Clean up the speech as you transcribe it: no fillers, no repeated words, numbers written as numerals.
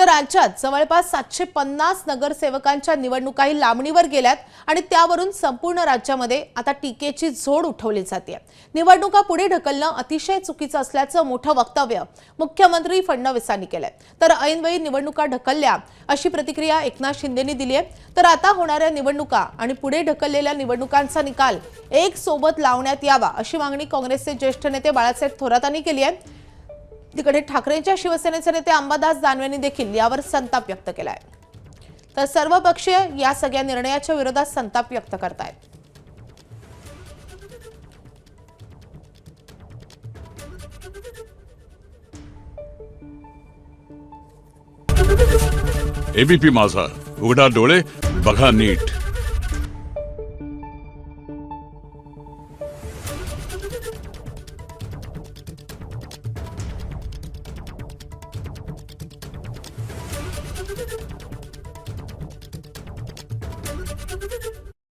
तर राज्यात जवळपास 750 नगरसेवकांच्या निवडणुकाही लांबणीवर गेल्यात आणि त्यावरून संपूर्ण राज्यामध्ये आता टीकेची झोड उठवली जाते। निवडणुका पुढे ढकलणं अतिशय चुकीचं असल्याचं मोठं वक्तव्य मुख्यमंत्री फडणवीसांनी केलंय। तर ऐनवेळी निवडणुका ढकलल्या अशी प्रतिक्रिया एकनाथ शिंदेंनी दिली आहे। तर आता होणाऱ्या निवडणुका आणि पुढे ढकललेल्या निवडणुकांचा निकाल एक सोबत लावण्यात यावा अशी मागणी काँग्रेसचे ज्येष्ठ नेते बाळासाहेब थोरातांनी केली आहे। तिकडे ठाकरेंच्या शिवसेनेचे नेते अंबादास दानवेंनी देखील यावर संताप व्यक्त केलाय। तर सर्व पक्षीय या सगळ्या निर्णयाच्या विरोधात संताप व्यक्त करतायत। एबीपी माझा, उघडा डोळे बघा नीट।